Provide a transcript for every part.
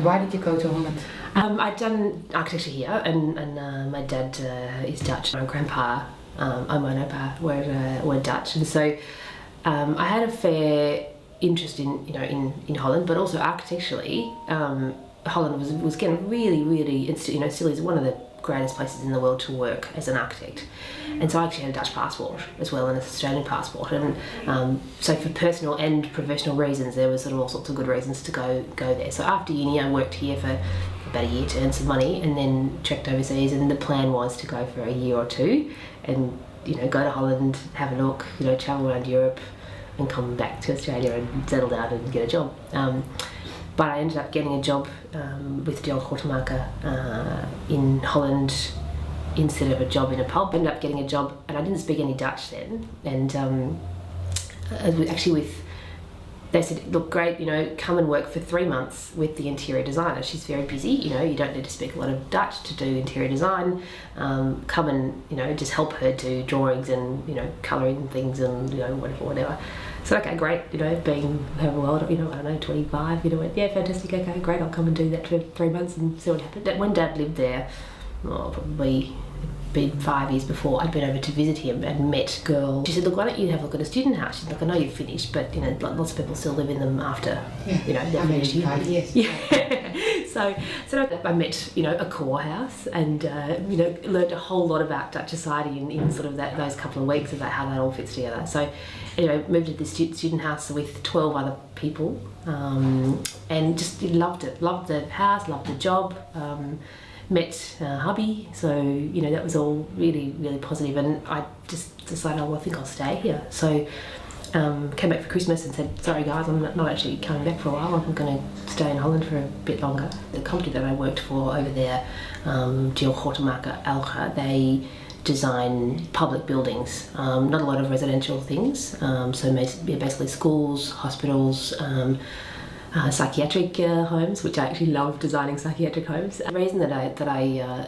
Why did you go to Holland? I'd done architecture here, and my dad is Dutch. My grandpa, and my opa were Dutch, and so I had a fair interest in Holland, but also architecturally. Holland was getting really, still is one of the greatest places in the world to work as an architect. And so I actually had a Dutch passport as well and an Australian passport, and so for personal and professional reasons there was sort of all sorts of good reasons to go there. So after uni I worked here for about a year to earn some money, and then trekked overseas, and the plan was to go for a year or two and go to Holland, have a look, travel around Europe and come back to Australia and settle down and get a job. But I ended up getting a job with the old Hortemarker in Holland instead of a job in a pub. I ended up getting a job, and I didn't speak any Dutch then, and actually they said, look, great, come and work for 3 months with the interior designer. She's very busy, you don't need to speak a lot of Dutch to do interior design. Come and, just help her do drawings and, colouring things and, whatever. So, okay, great, being however old, I don't know, 25, went, yeah, fantastic, okay, great, I'll come and do that for 3 months and see what happened. When Dad lived there, probably been 5 years before, I'd been over to visit him and met a girl. She said, look, why don't you have a look at a student house? She's like, I know you've finished, but lots of people still live in them after, they're finished. 5 years. Yeah. So I met, a core house and, learned a whole lot about Dutch society in sort of those couple of weeks about how that all fits together. So anyway, moved to this student house with 12 other people, and just loved it. Loved the house, loved the job. Met hubby, so that was all really positive, and I just decided, I think I'll stay here. So came back for Christmas and said, sorry guys, I'm not actually coming back for a while, I'm going to stay in Holland for a bit longer. The company that I worked for over there, Geel Hortemarker Alga, they design public buildings, not a lot of residential things, so basically schools, hospitals, psychiatric homes, which I actually love designing psychiatric homes. The reason that I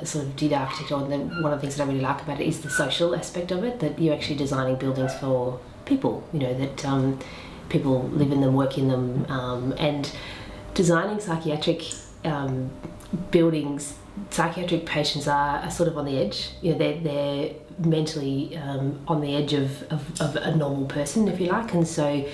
sort of did architecture, and one of the things that I really like about it is the social aspect of it, that you're actually designing buildings for people, that people live in them, work in them, and designing psychiatric buildings. Psychiatric patients are sort of on the edge, they're mentally on the edge of a normal person, if you like, and so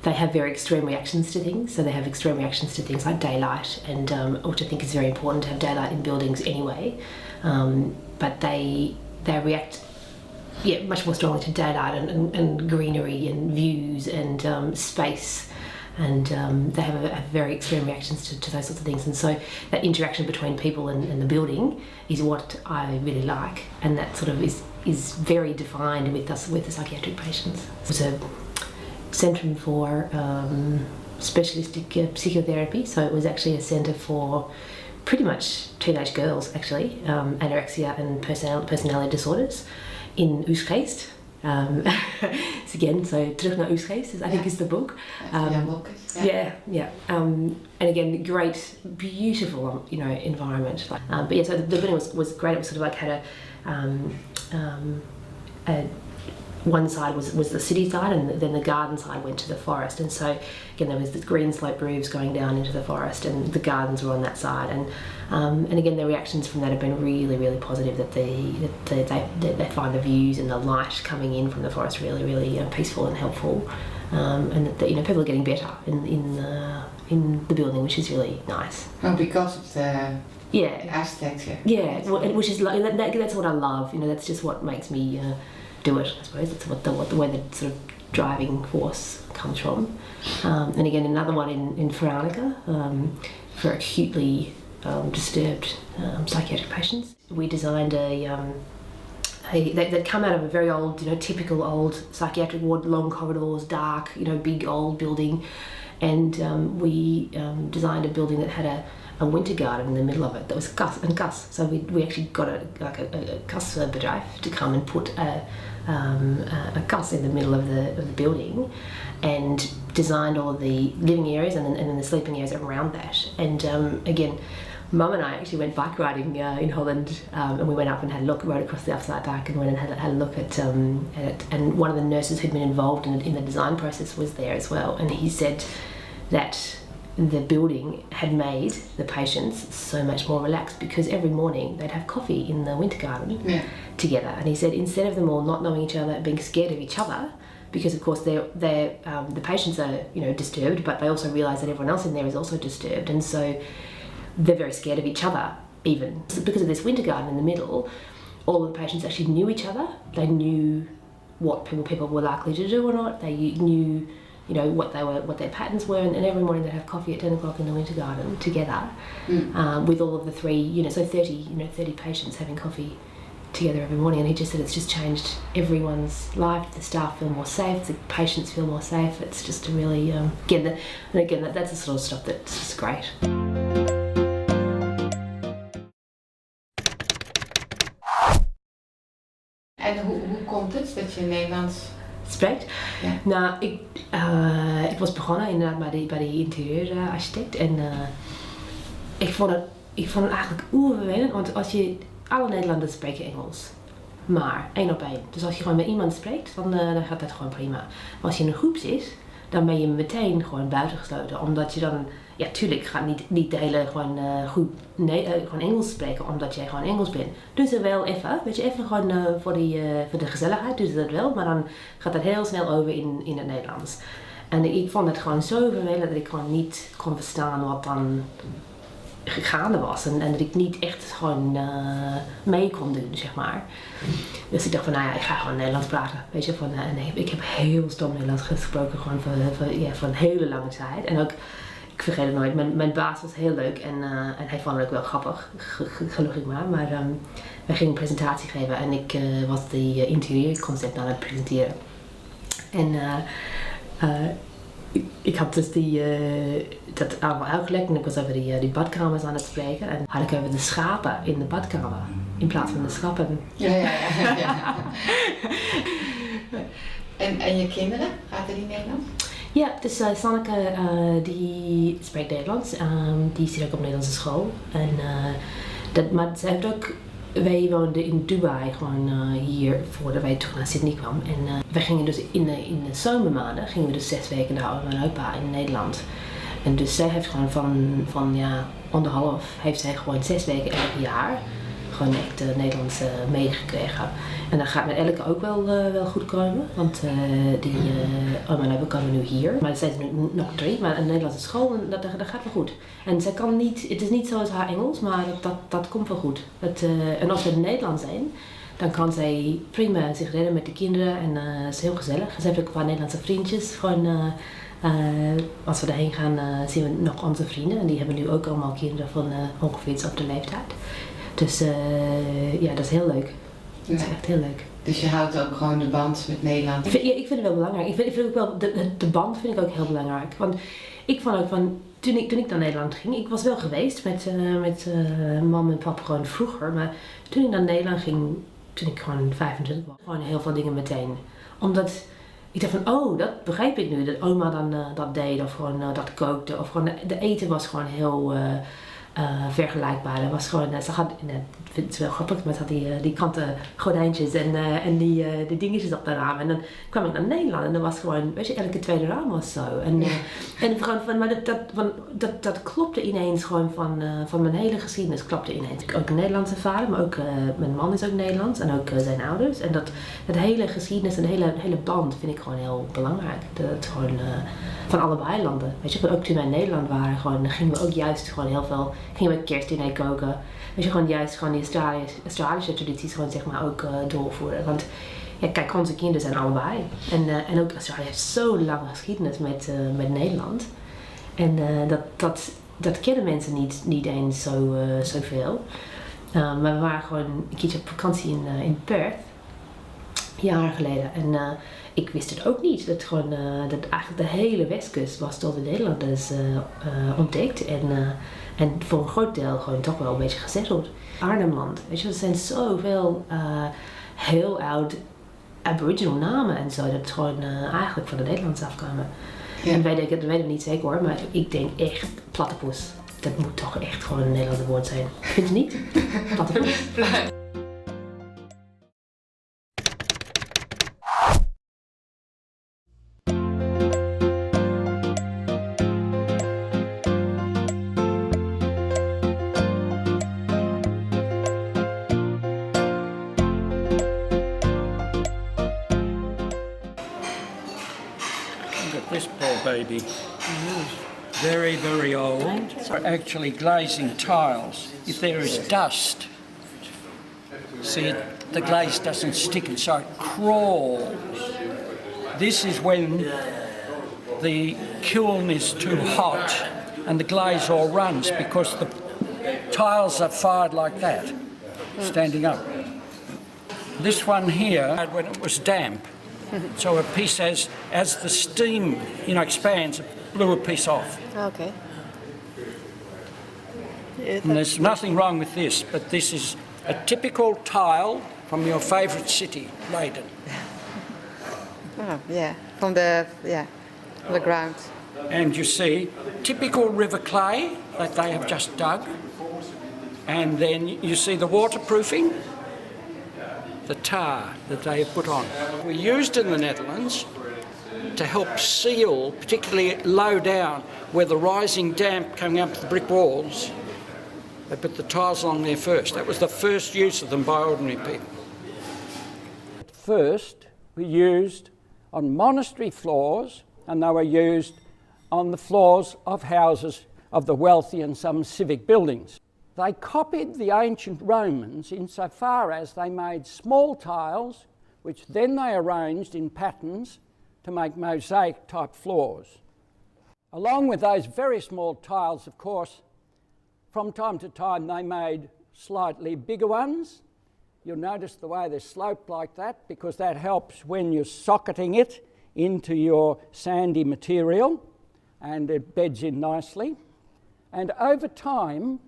they have very extreme reactions to things. So they have extreme reactions to things like daylight, and which I think is very important to have daylight in buildings anyway. But they react, much more strongly to daylight and greenery and views and space, and they have very extreme reactions to those sorts of things. And so that interaction between people and the building is what I really like, and that sort of is very defined with the psychiatric patients. It was a centre for specialistic psychotherapy, so it was actually a centre for pretty much teenage girls, actually, anorexia and personality disorders in Utrecht. So again, Terug naar Utrecht I think is the book. And again, great, beautiful, environment. But so the building was great. It was sort of like had a one side was the city side, and then the garden side went to the forest. And so again, there was the green slope roofs going down into the forest, and the gardens were on that side. And again, the reactions from that have been really positive. That they find the views and the light coming in from the forest really peaceful and helpful, and that people are getting better in the building, which is really nice. Oh, because of the architecture. Yeah, which is that's what I love. That's just what makes me do it, I suppose. That's where the sort of driving force comes from. And again, another one in Veronica for acutely disturbed psychiatric patients. We designed they'd come out of a very old, typical old psychiatric ward, long corridors, dark, big old building, and we designed a building that had a winter garden in the middle of it that was Gus. So we actually got a Kusbedrijf to come and put a Gus in the middle of the building, and designed all the living areas and then the sleeping areas around that. And again, Mum and I actually went bike riding in Holland, and we went up and had a look, rode across the Afsluitdijk and went and had a look at it. And one of the nurses who'd been involved in the design process was there as well, and he said that the building had made the patients so much more relaxed because every morning they'd have coffee in the winter garden together. And he said instead of them all not knowing each other, being scared of each other, because of course the patients are disturbed, but they also realise that everyone else in there is also disturbed, and so they're very scared of each other even. So because of this winter garden in the middle, all of the patients actually knew each other. They knew what people were likely to do or not. They knew what their patterns were, and every morning they'd have coffee at 10 o'clock in the winter garden together with all of the 30 patients having coffee together every morning. And he just said it's just changed everyone's life. The staff feel more safe, the patients feel more safe. It's just a really that's the sort of stuff that's just great. En hoe komt het dat je Nederlands spreekt? Ja. Nou, ik was begonnen inderdaad bij de interieurarchitect en ik vond het eigenlijk oervervelend, want alle Nederlanders spreken Engels, maar 1 op 1. Dus als je gewoon met iemand spreekt, dan gaat dat gewoon prima. Maar als je in een groep zit, dan ben je meteen gewoon buitengesloten, omdat je dan, ja, tuurlijk gaat niet de hele groep gewoon Engels spreken, omdat jij gewoon Engels bent. Dus er wel even, even gewoon voor de gezelligheid, dus dat wel, maar dan gaat dat heel snel over in het Nederlands. En ik vond het gewoon zo vervelend dat ik gewoon niet kon verstaan wat dan gaande was en dat ik niet echt gewoon mee kon doen, zeg maar. Dus ik dacht van, nou ja, ik ga gewoon Nederlands praten, weet je, nee, ik heb heel stom Nederlands gesproken, gewoon van een hele lange tijd. En ook, ik vergeet het nooit, mijn baas was heel leuk en hij vond het ook wel grappig, gelukkig maar wij gingen een presentatie geven en ik was die interieurconcept aan het presenteren. En ik had dus dat allemaal uitgelegd en ik was over die badkamers aan het spreken en had ik over de schapen in de badkamer in plaats van de schappen. Ja. En je kinderen, praten die Nederlands? Ja, dus Sanneke die spreekt Nederlands, die zit ook op Nederlandse school. Maar zij heeft ook, wij woonden in Dubai gewoon hier voordat wij terug naar Sydney kwamen. En wij gingen dus in de zomermaanden, gingen we dus 6 weken naar oma en opa in Nederland. En dus zij heeft gewoon van 1,5 heeft zij gewoon 6 weken elk jaar gewoon echt Nederlands meegekregen. En dat gaat met elke ook wel goed komen, want die oma en opa komen nu hier. Maar er zijn nu nog 3, maar een Nederlandse school, dat gaat wel goed. En zij kan niet, het is niet zoals haar Engels, maar dat komt wel goed. En als we in Nederland zijn, dan kan zij prima zich redden met de kinderen en het is heel gezellig. Ze heeft ook een paar Nederlandse vriendjes. Gewoon, als we daarheen gaan zien we nog onze vrienden en die hebben nu ook allemaal kinderen van ongeveer iets op de leeftijd. Dus ja, dat is heel leuk. Dat is echt heel leuk. Dus je houdt ook gewoon de band met Nederland? Ik vind het wel belangrijk. Ik vind ook wel, de band vind ik ook heel belangrijk. Want ik vond ook van, toen ik naar Nederland ging, ik was wel geweest met mam en pap gewoon vroeger. Maar toen ik naar Nederland ging, toen ik gewoon 25 was, gewoon heel veel dingen meteen. Omdat ik dacht van, oh, dat begrijp ik nu. Dat oma dan dat deed of gewoon dat kookte. Of gewoon de eten was gewoon heel vergelijkbaar. Dat was gewoon, ze had, ik vind het wel grappig, maar ze had die kanten gordijntjes en die dingetjes op de raam. En dan kwam ik naar Nederland en dan was gewoon, weet je, elke tweede raam was zo. En gewoon maar dat klopte ineens gewoon van mijn hele geschiedenis klopte ineens. Ook een Nederlandse vader, maar ook mijn man is ook Nederlands en ook zijn ouders. En dat hele geschiedenis en hele band vind ik gewoon heel belangrijk. Dat het gewoon van allebei landen. Weet je, ook toen wij in Nederland waren, gewoon, gingen we ook juist gewoon heel veel, gingen we kerstdiner koken. Weet je, gewoon juist gewoon die Australische tradities gewoon zeg maar ook doorvoeren. Want ja, kijk, onze kinderen zijn allebei. En ook Australië heeft zo'n lange geschiedenis met Nederland. En dat kennen mensen niet eens zoveel. Maar we waren gewoon een keertje op vakantie in Perth, jaren geleden. En ik wist het ook niet, dat eigenlijk de hele westkust was door de Nederlanders ontdekt. En voor een groot deel gewoon toch wel een beetje gezetteld. Arnhemland, weet je, er zijn zoveel heel oud Aboriginal namen en zo, dat het gewoon eigenlijk van de Nederlanders afkwamen. Ja. En wij denken, dat weten we niet zeker hoor, maar ik denk echt platypus. Dat moet toch echt gewoon een Nederlandse woord zijn. Vind je niet? Platypus. baby. Very, very old. Are actually glazing tiles. If there is dust, see, the glaze doesn't stick and so it crawls. This is when the kiln is too hot and the glaze all runs because the tiles are fired like that, standing up. This one here, when it was damp, so a piece as the steam, expands, it blew a piece off. Okay. And there's nothing wrong with this, but this is a typical tile from your favourite city, Leiden. Oh, yeah, from the ground. And you see typical river clay that they have just dug, and then you see the waterproofing, the tar that they have put on. We used in the Netherlands to help seal, particularly low down, where the rising damp coming up the brick walls. They put the tiles along there first. That was the first use of them by ordinary people. At first, we used on monastery floors, and they were used on the floors of houses of the wealthy and some civic buildings. They copied the ancient Romans insofar as they made small tiles, which then they arranged in patterns to make mosaic-type floors. Along with those very small tiles, of course, from time to time they made slightly bigger ones. You'll notice the way they're sloped like that because that helps when you're socketing it into your sandy material and it beds in nicely. And over time,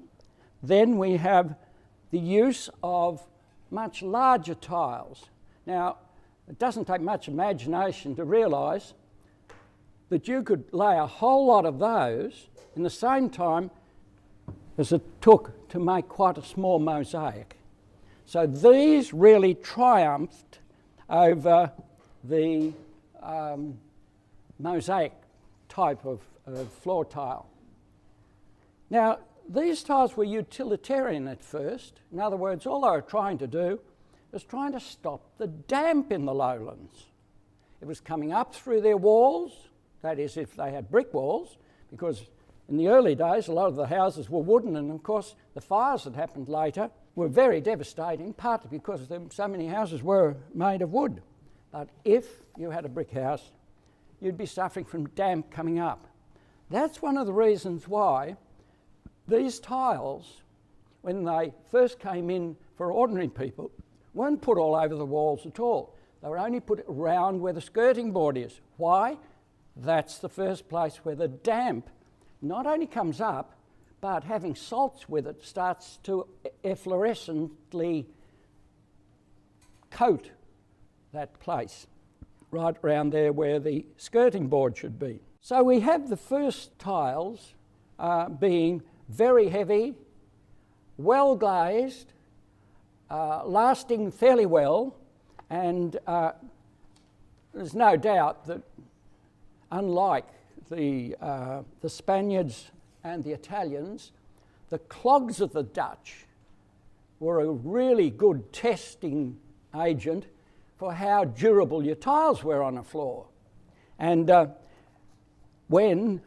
then we have the use of much larger tiles. Now, it doesn't take much imagination to realise that you could lay a whole lot of those in the same time as it took to make quite a small mosaic. So these really triumphed over the mosaic type of floor tile. Now, these tiles were utilitarian at first. In other words, all they were trying to do was trying to stop the damp in the lowlands. It was coming up through their walls, that is if they had brick walls, because in the early days a lot of the houses were wooden, and of course the fires that happened later were very devastating, partly because so many houses were made of wood. But if you had a brick house, you'd be suffering from damp coming up. That's one of the reasons why these tiles, when they first came in for ordinary people, weren't put all over the walls at all. They were only put around where the skirting board is. Why? That's the first place where the damp not only comes up, but having salts with it starts to efflorescently coat that place, right around there where the skirting board should be. So we have the first tiles being very heavy, well glazed, lasting fairly well, and there's no doubt that unlike the Spaniards and the Italians, the clogs of the Dutch were a really good testing agent for how durable your tiles were on a floor. And when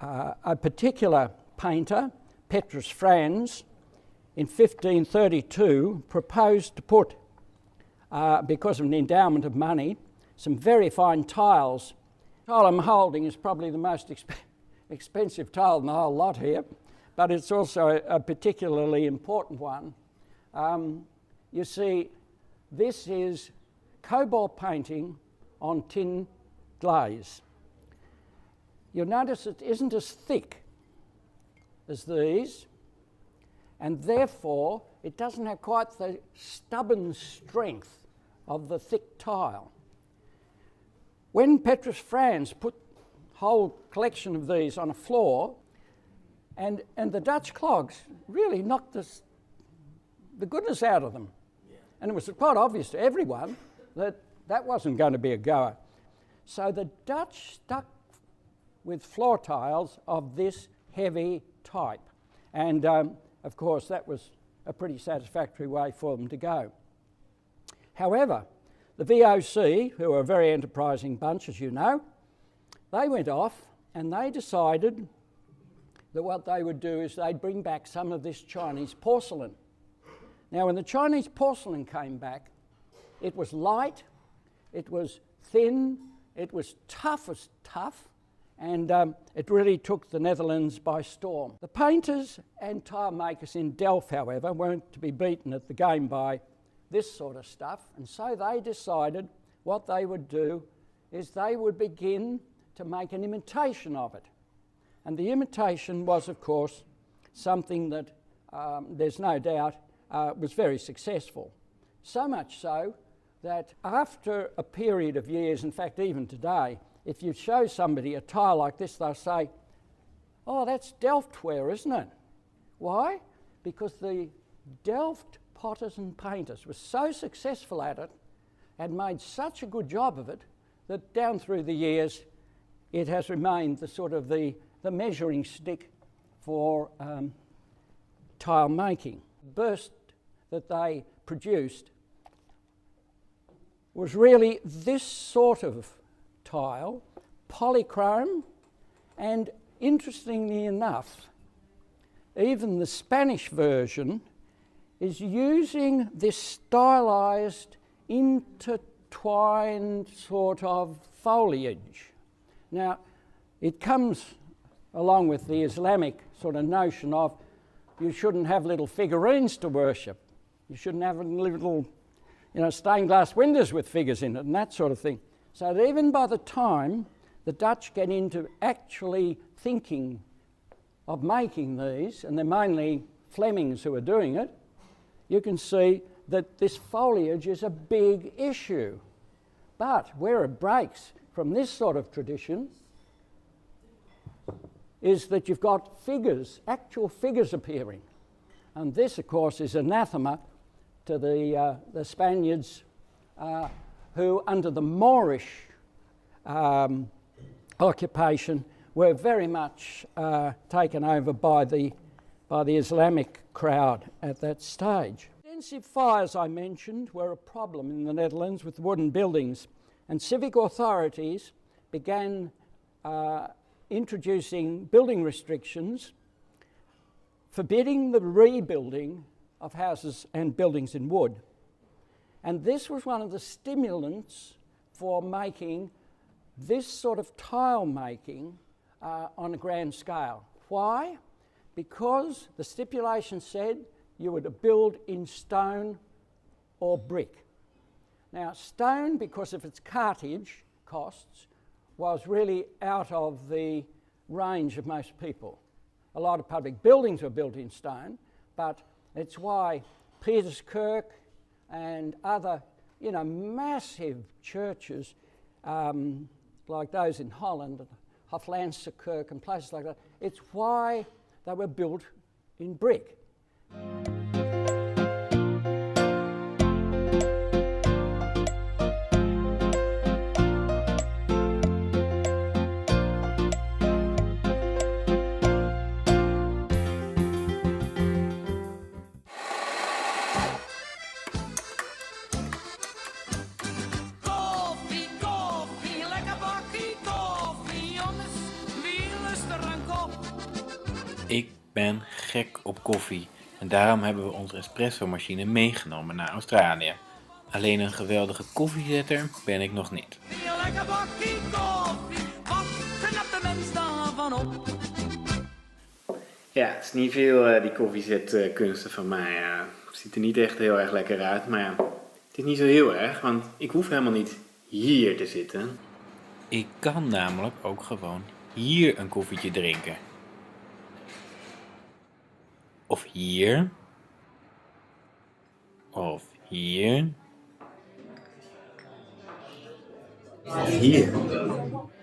a particular painter, Petrus Franz, in 1532 proposed to put, because of an endowment of money, some very fine tiles. The tile I'm holding is probably the most expensive tile in the whole lot here, but it's also a particularly important one. You see, this is cobalt painting on tin glaze. You'll notice it isn't as thick as these, and therefore it doesn't have quite the stubborn strength of the thick tile. When Petrus Franz put a whole collection of these on a floor, and the Dutch clogs really knocked the goodness out of them. Yeah. And it was quite obvious to everyone that that wasn't going to be a goer. So the Dutch stuck with floor tiles of this heavy type. And of course that was a pretty satisfactory way for them to go. However, the VOC, who are a very enterprising bunch as you know, they went off and they decided that what they would do is they'd bring back some of this Chinese porcelain. Now, when the Chinese porcelain came back, it was light, it was thin, it was tough as tough, and it really took the Netherlands by storm. The painters and tile makers in Delft, however, weren't to be beaten at the game by this sort of stuff, and so they decided what they would do is they would begin to make an imitation of it. And the imitation was, of course, something that there's no doubt was very successful. So much so that after a period of years, in fact even today, if you show somebody a tile like this, they'll say, "Oh, that's Delftware, isn't it?" Why? Because the Delft potters and painters were so successful at it and made such a good job of it that down through the years it has remained the sort of the measuring stick for tile making. The burst that they produced was really this sort of tile, polychrome, and interestingly enough, even the Spanish version is using this stylized, intertwined sort of foliage. Now, it comes along with the Islamic sort of notion of you shouldn't have little figurines to worship. You shouldn't have little, stained glass windows with figures in it and that sort of thing. So that even by the time the Dutch get into actually thinking of making these, and they're mainly Flemings who are doing it, you can see that this foliage is a big issue. But where it breaks from this sort of tradition is that you've got figures, actual figures appearing. And this, of course, is anathema to the Spaniards who, under the Moorish occupation, were very much taken over by the Islamic crowd at that stage. Extensive fires, I mentioned, were a problem in the Netherlands with wooden buildings, and civic authorities began introducing building restrictions, forbidding the rebuilding of houses and buildings in wood. And this was one of the stimulants for making this sort of tile making on a grand scale. Why? Because the stipulation said you were to build in stone or brick. Now, stone, because of its cartage costs, was really out of the range of most people. A lot of public buildings were built in stone, but it's why Peterskerk and other, massive churches like those in Holland, Hoflandse and places like that, it's why they were built in brick. Ik ben gek op koffie en daarom hebben we onze espresso-machine meegenomen naar Australië. Alleen een geweldige koffiezetter ben ik nog niet. Ja, het is niet veel die koffiezetkunsten van mij. Het ziet er niet echt heel erg lekker uit, maar ja, het is niet zo heel erg, want ik hoef helemaal niet hier te zitten. Ik kan namelijk ook gewoon hier een koffietje drinken. Of hier. Of hier. Of hier.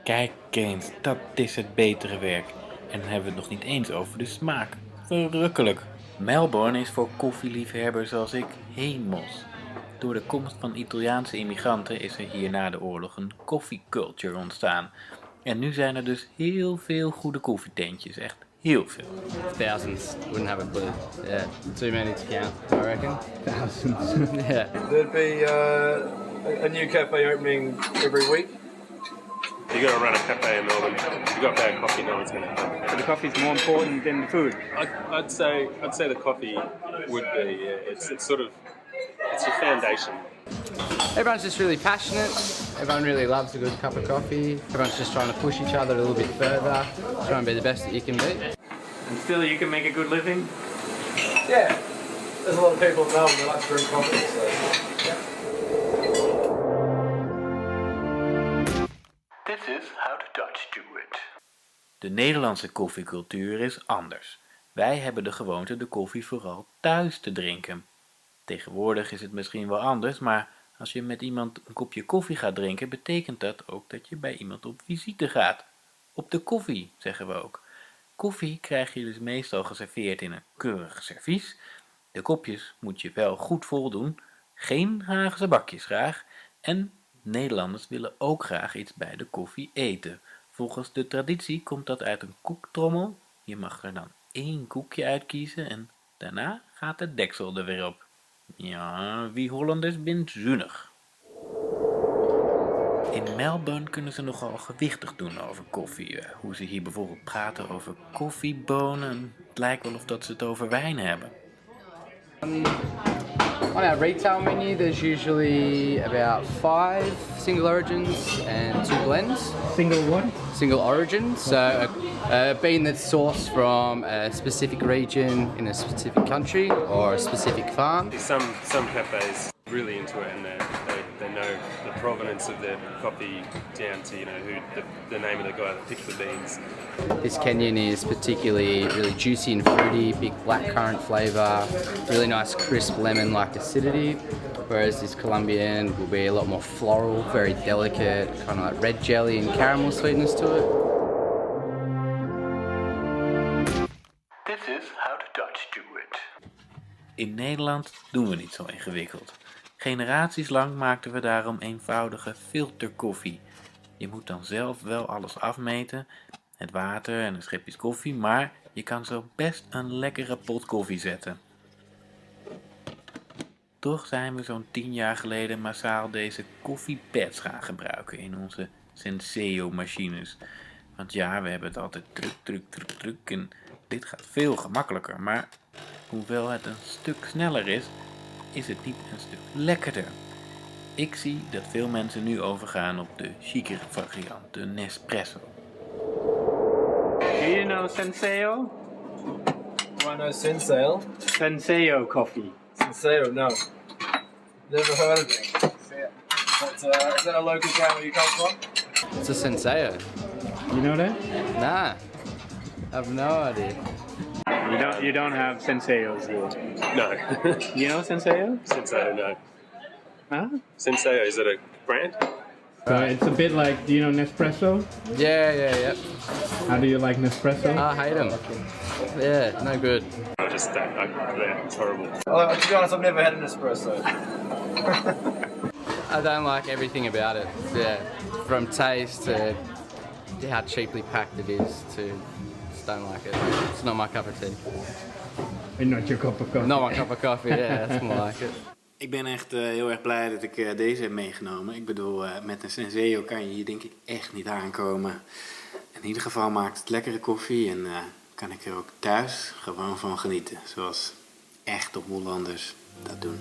Kijk eens, dat is het betere werk. En dan hebben we het nog niet eens over de smaak. Verrukkelijk. Melbourne is voor koffieliefhebbers zoals ik hemels. Door de komst van Italiaanse immigranten is er hier na de oorlog een koffieculture ontstaan. En nu zijn er dus heel veel goede koffietentjes, echt heel veel. Thousands, wouldn't have a clue. Yeah, too many to count, I reckon. Thousands. Yeah. There'd be a new cafe opening every week. You're going to run a cafe in Melbourne. You've got bad coffee, no one's going to come. So the coffee's more important than the food. I'd say the coffee would be. Yeah, it's sort of it's your foundation. Everyone's just really passionate. Everyone really loves a good cup of coffee. Everyone's just trying to push each other a little bit further, trying to be the best that you can be. And still, you can make a good living. Yeah, there's a lot of people in Melbourne that like to drink coffee, so yeah. This is how the Dutch do it. De Nederlandse koffiecultuur is anders. Wij hebben de gewoonte de koffie vooral thuis te drinken. Tegenwoordig is het misschien wel anders, maar als je met iemand een kopje koffie gaat drinken, betekent dat ook dat je bij iemand op visite gaat. Op de koffie, zeggen we ook. Koffie krijg je dus meestal geserveerd in een keurig servies. De kopjes moet je wel goed voldoen, geen Haagse bakjes graag. En Nederlanders willen ook graag iets bij de koffie eten. Volgens de traditie komt dat uit een koektrommel. Je mag er dan 1 koekje uitkiezen en daarna gaat de deksel er weer op. Ja, wie Hollanders bent zuinig. In Melbourne kunnen ze nogal gewichtig doen over koffie. Hoe ze hier bijvoorbeeld praten over koffiebonen. Het lijkt wel of dat ze het over wijn hebben. On our retail menu, there's usually about 5 single origins and 2 blends. Single what? Single origin, so a bean that's sourced from a specific region in a specific country or a specific farm. Some cafes really into it, and they know the provenance of their coffee down to who the name of the guy that picked the beans. This Kenyan is particularly really juicy and fruity, big blackcurrant flavour, really nice crisp lemon-like acidity, whereas this Colombian will be a lot more floral, very delicate, kind of like red jelly and caramel sweetness to it. This is how the Dutch do it. In Nederland doen we niet zo ingewikkeld. Generaties lang maakten we daarom eenvoudige filterkoffie. Je moet dan zelf wel alles afmeten, het water en de schepjes koffie, maar je kan zo best een lekkere pot koffie zetten. Toch zijn we zo'n 10 jaar geleden massaal deze koffiepads gaan gebruiken in onze Senseo-machines. Want ja, we hebben het altijd druk en dit gaat veel gemakkelijker, maar hoewel het een stuk sneller is het niet een stuk lekkerder. Ik zie dat veel mensen nu overgaan op de chicere variant, de Nespresso. Do you know Senseo? Do I know Senseo? Senseo coffee. Senseo, no. Never heard of it. Is that a local town where you come from? It's a Senseo. You know that? Nah, I have no idea. You don't have Senseos here. No. You know Senseo? Senseo, no. Huh? Senseo, is it a brand? So it's a bit like, do you know Nespresso? Yeah. How do you like Nespresso? I hate them. Yeah, no good. I just don't. It's horrible. Well, to be honest, I've never had an espresso. I don't like everything about it. Yeah, from taste to how cheaply packed it is to just don't like it. It's not my cup of tea. And not your cup of coffee. Not my cup of coffee, yeah, that's more like it. Ik ben echt heel erg blij dat ik deze heb meegenomen. Ik bedoel, met een Senseo kan je hier denk ik echt niet aankomen. In ieder geval maakt het lekkere koffie en kan ik er ook thuis gewoon van genieten. Zoals echte Hollanders dat doen.